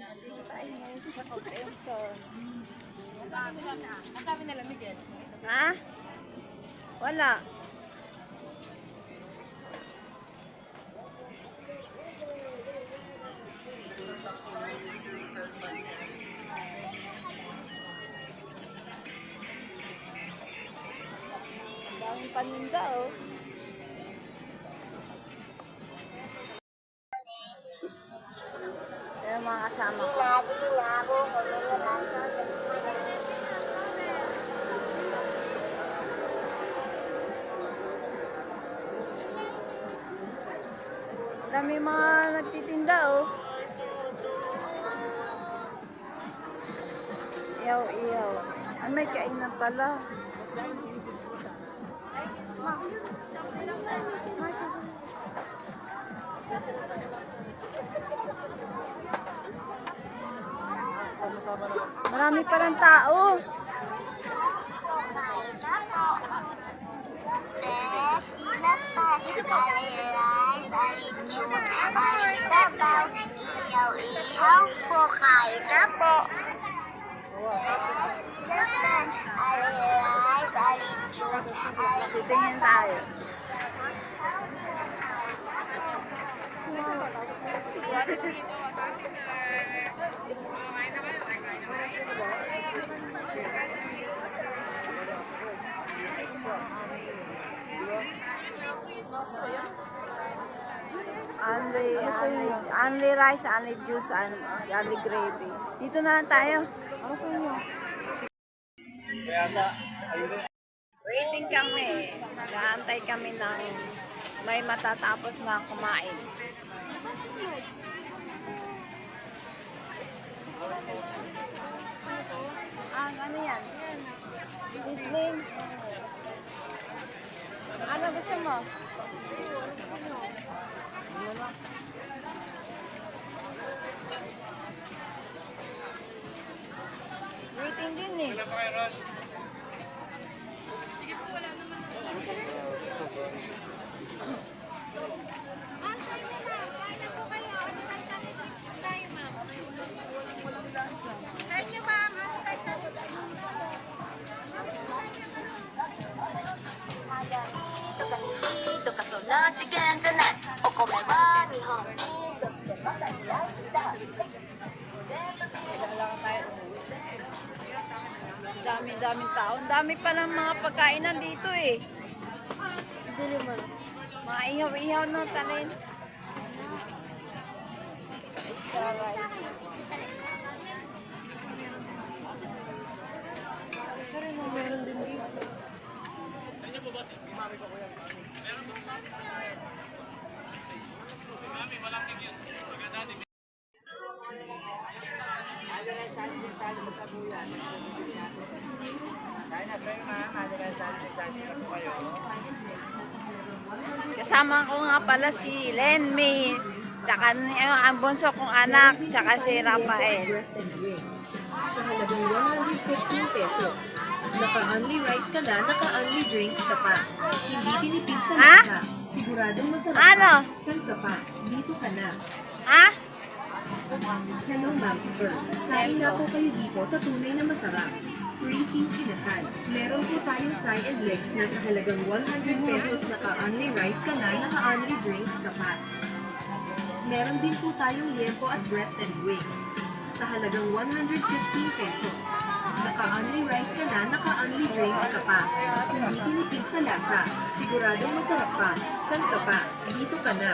Dito tayo ngayon sa comprehension. Ang sabi nila, Miguel. Ha? Wala. Ang daming paninda oh. Yung mga kasama ko. Dami mga nagtitinda oh. Iyaw-iyaw. Ay, may kainan pala. Marami palang tao. Po, kain na po. Titingin tayo. Only rice, only juice, only gravy. Dito na lang tayo. Ako sa inyo. Waiting kami. Nag-aantay kami ng may matatapos na kumain. Ano yan? Evening. Ano gusto mo? Waiting din eh. Wala pa kayo, Ross? Sige po, wala naman. Ma'am, sa'yo na lang. Kain na po kayo. Ano tayo sa netics tayo, ma'am? Walang lasa. Sa'yo niyo, ma'am. Ano tayo sa netics? Daming tao. Ang dami pa ng mga pagkainan dito eh. Dili mo. Mga ihaw-ihaw no, tanin. Extra rice. Sorry mo, meron din dito. Kasama ko nga pala si Lenmy, tsaka ang bunso kong anak, tsaka si Rafael. Sa halagang 115 pesos. Naka-only rice ka na, naka-only drinks ka pa. Hindi tinipid sa Ha? lasa. Siguradong masarap Ano? pa. Saan ka pa? Dito ka na. Ha? Hello ma'am, sir. Kain na po kayo dito sa tunay na masarap. Free King's Inasal. Meron po tayong fry and legs na sa halagang 100 pesos naka-only rice ka na, naka-only drinks ka pa. Meron din po tayong liempo at breast and wings sa halagang 115 pesos. Naka-only rice ka na, naka-only drinks ka pa. Hindi tinipid sa lasa. Siguradong masarap pa. Saan ka pa? Dito ka na.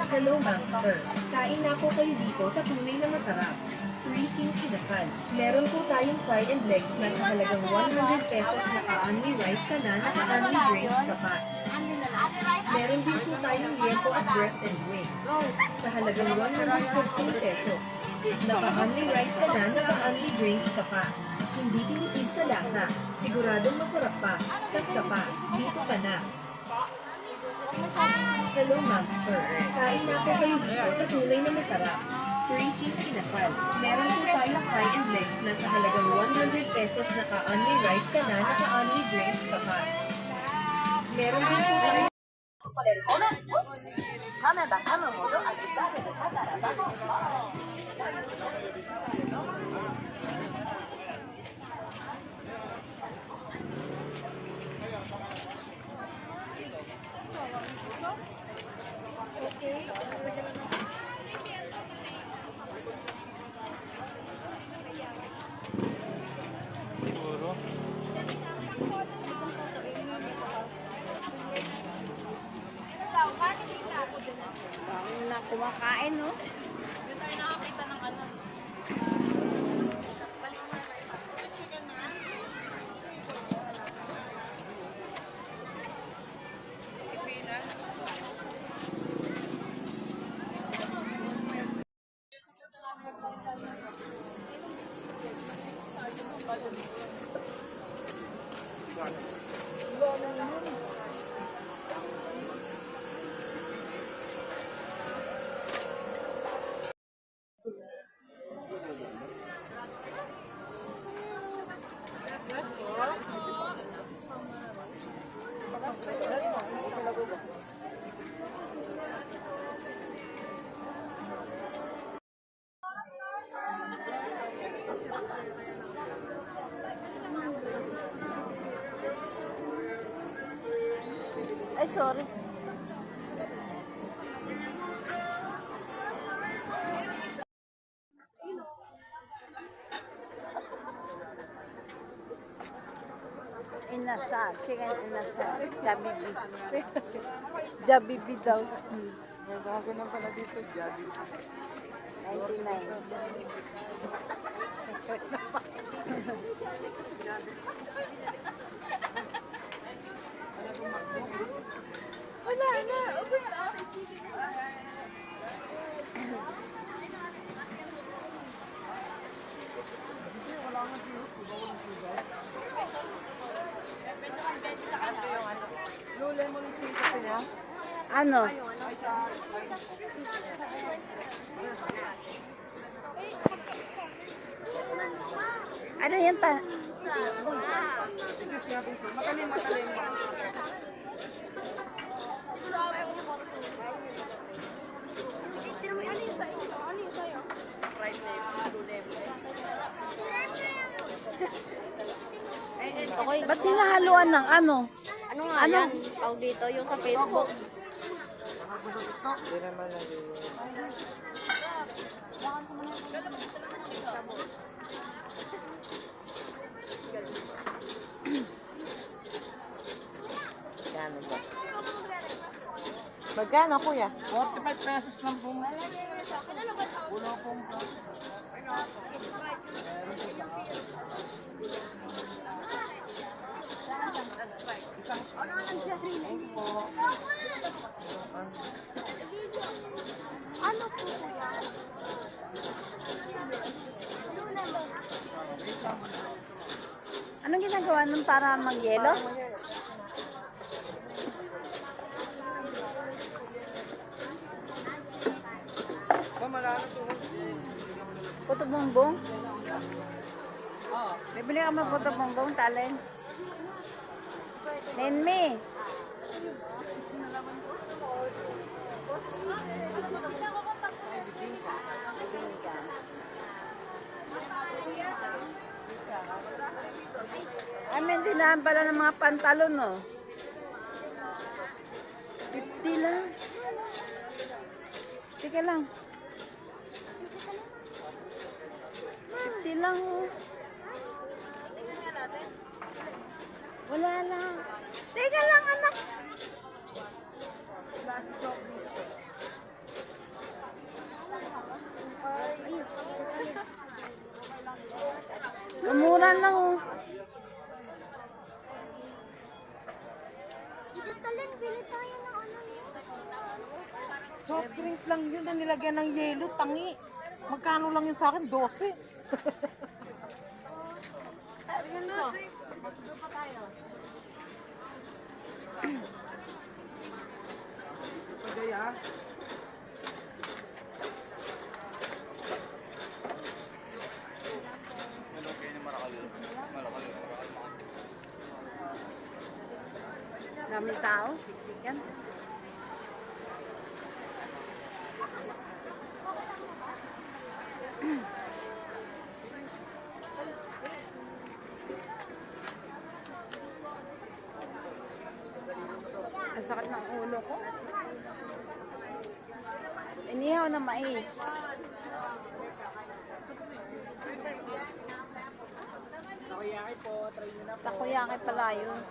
Hello ma'am, sir. Kain na po kayo dito sa tunay na masarap. Free King's Inasal. Meron po tayong fry and legs na sa halagang 100 pesos naka-only rice ka na, naka-only drinks ka pa. Meron din po tayong liempo at breast and wings sa halagang 115 pesos. Naka-only rice ka na, naka-only drinks ka pa. Hindi tinipid sa lasa. Siguradong masarap pa. Saan ka pa? Dito ka na. Hello ma'am, sir. Kain na po kayo dito sa tunay na masarap. Free King's Inasal. Meron po tayong fry and legs na sa halagang 100 pesos naka-only rice ka na, naka-only drinks ka pa. Meron din po tayong Kumakain, no? Doon tayo nakakita ng ano. Ay, sorry. Inasal, chicken inasal, Jollibee. Jollibee daw. May bago na pala dito, Jabi. 99. Wala na, ubus na. Ano? Ano yan ta? Matalim. Okay. Ba't hinahaluan ng ano? Ano nga yan? Tawag dito, yung sa Facebook. Hindi naman naging... Magkano ba? Magkano, kuya? 45 pesos lang po. Wala pong... Ano po kuya? Anong ginagawa nun para mag-yelo? Malalo po. Puto bongbong? Bibili ka mga puto bongbong, talen. Nenmi. Ay, may tinahan pala ng mga pantalon, no? 50 lang. Sige lang. 50 lang, oh. Wala lang. Teka lang, anak. Mura lang, oh. Dito talin, bili tayo ng ano niya. Soft drinks lang yun na nilagyan ng yelo, tangi. Magkano lang yun sa akin? 12. Ayun na. Pagaya. Daming tao, siksikan. Ang sakit ng ulo ko. Inihaw na mais. Takoyaki pala yun.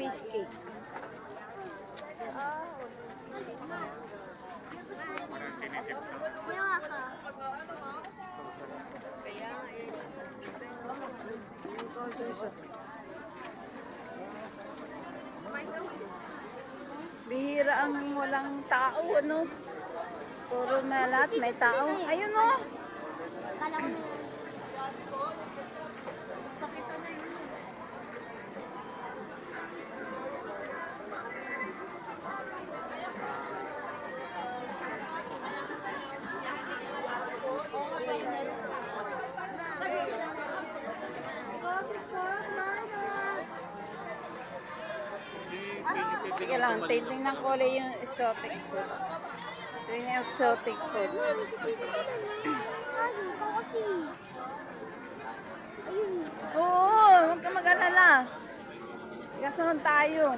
cheesecake. Yawa ka. Bihira ang walang tao, ano? Puro na lahat may tao. Ayun, oh. Kala ko na. Sige lang, titignan ko ulit yung exotic food. Ito yung exotic food. Oo, huwag ka mag-alala. Kasunod tayo.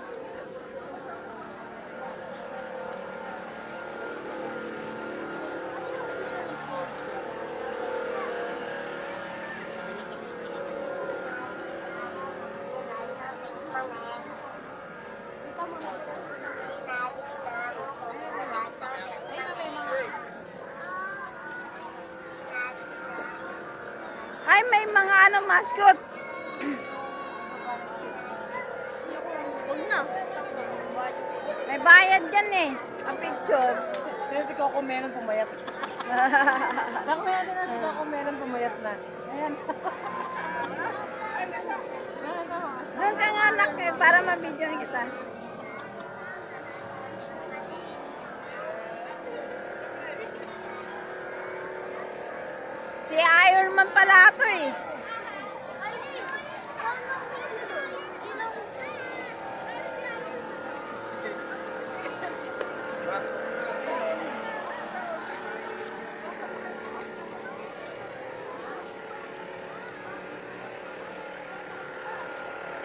Ay, may mga ano, mascot. Huwag na. May bayad dyan eh. Ang picture. Kaya si Coco Melon pumayat. Nakuha na si Coco Melon pumayat na. Ayan. Doon ka nga anak eh, para mabidyoan kita. Si Iron Man pala ito eh.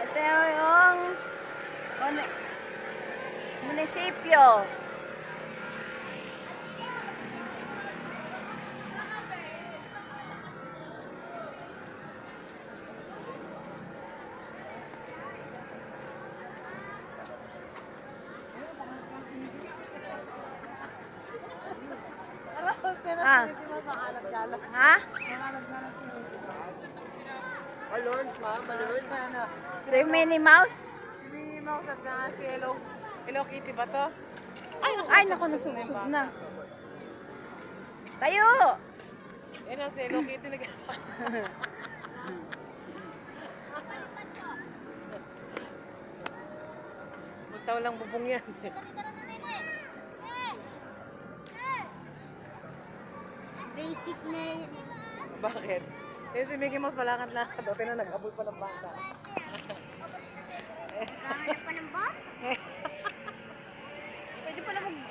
Ito yung munisipyo. Ah. Ha? Balloons, ma. Balloons. So yung Minnie Mouse? Si Minnie Mouse at saka si Hello Kitty ba to? Ay, naku, nasubsob na. Tayo! Yan ang si Hello Kitty nag... Magtaw lang bubong yan. Basic na yun. Bakit? Yung si Mickey Mouse malakad-lakad. O, tinan, nag-aboy pa ng bata. Kahanap pa ng bot?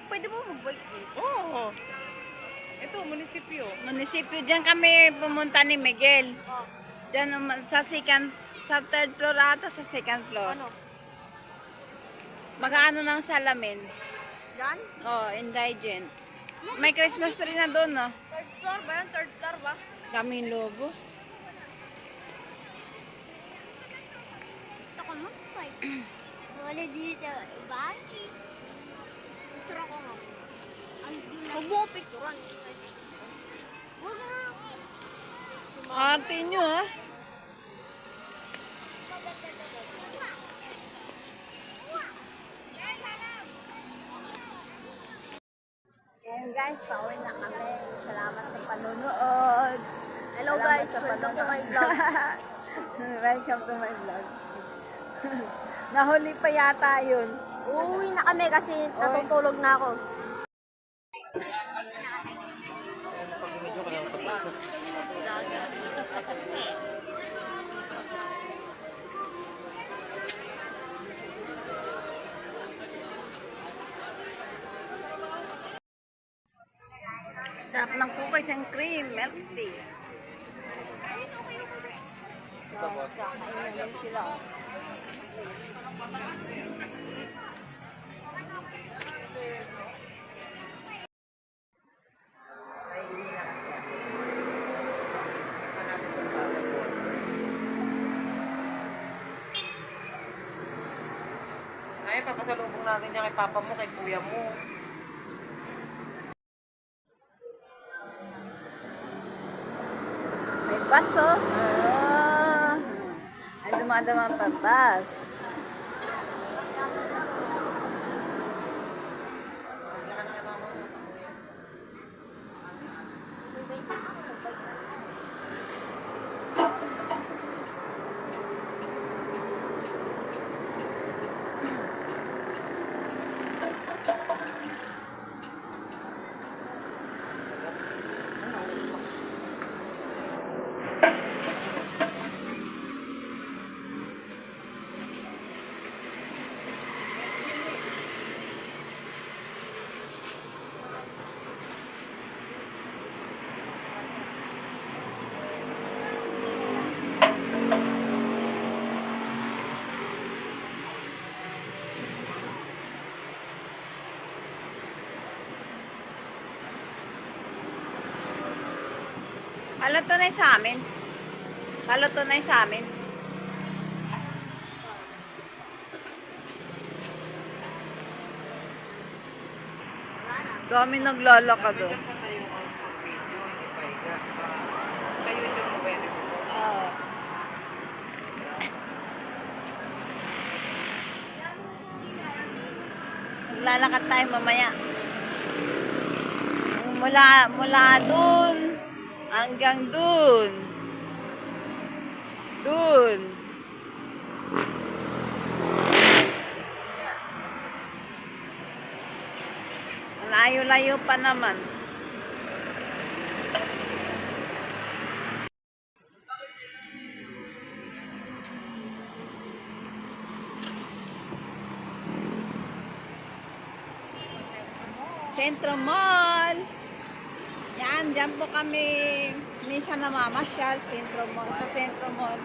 Pwede mo mag-bike eh. Oo. Ito, munisipyo. Munisipyo, dyan kami pumunta ni Miguel. Dyan sa third floor ata, sa second floor. Ano? Mag-ano ng salamin. Yan? Oh, indigent. May Christmas tree na doon, no? Third floor ba yan? Third floor ba? Kaming lobo. Gusto ko mag-fight. Wala dito. Bangki. Picture ako nga. Andun na. Huwag mo ko picturean. Huwag na. Arte nyo, ha? Ayan guys, pauwi na kami. Salamat sa panonood. Hello Salamat guys, sa welcome to my panonood. vlog. Welcome to my vlog. Nahuli pa yata yun. Uuwi na kami kasi natutulog na ako. Sarap ng cookies and cream, milk tea. Kakainin sila. papasalubong natin yan kay papa mo, kay kuya mo. May bus, oh. Ah, ay, dumadama pa bus. Halo tunay sa amin. Halo tunay sa amin. Dami naglalakad, oh. Diyan pa tayo ang video, hindi pa higa. Sa YouTube mo pwede mo. Oo. Maglalakad tayo mamaya. Mula dun hanggang dun. Dun. Layo-layo pa naman. Centro Mall. Yan, dyan po kami minsan namamasyal Centro Mall, sa Centro Mall.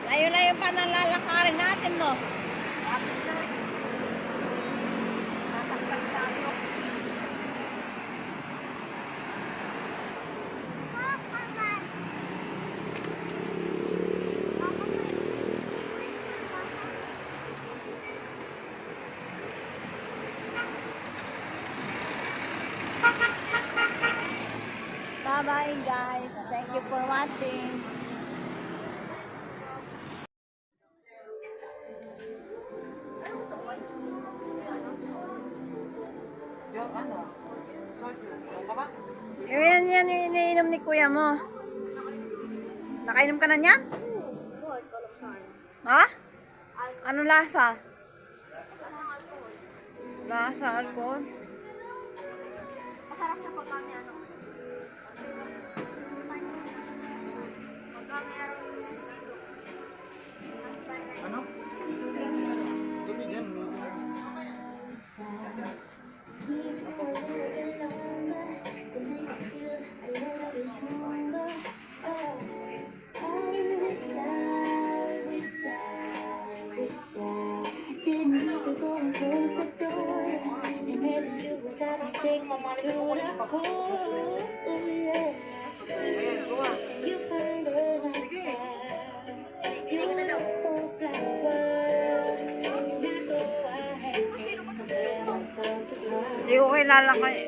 Layo-layo pa nang lalakarin natin, no? Bye-bye, guys. Thank you for watching. Yung ano? Soju. Ano ka ba? Yan yung iniinom ni kuya mo. Nakainom ka na niyan? Ha? Ano lasa? Lasa alcohol? Masarap siya pagka may ano. Pagka mayroong Ano? Dumi dyan. Ayan, kuha. Sige. Hindi ko kilala ka eh.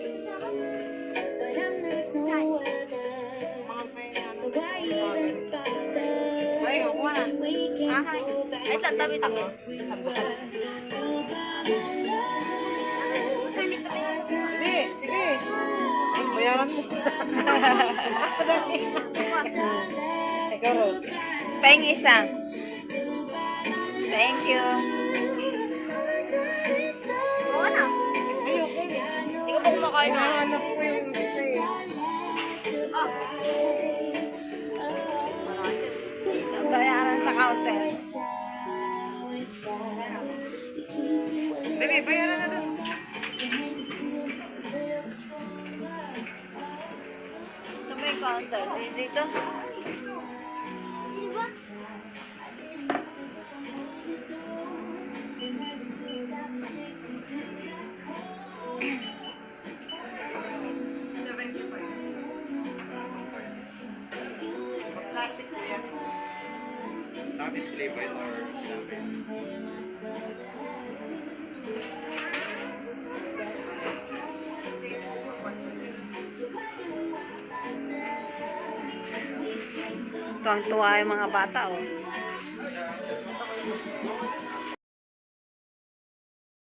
Ay, kuha na. Ay, tabi-tabi. Sige, sige. Mas bayaran mo. Ikaw, Rose. Pahing isa. Thank you. Oo na. Ayoko. Hindi ko pa kumakain na. Hinahanap ko yung isa eh. Bayaran sa counter. Dali, bayaran na doon. Sa may counter. Dito. Tuwang-tuwa yung mga bata, oh.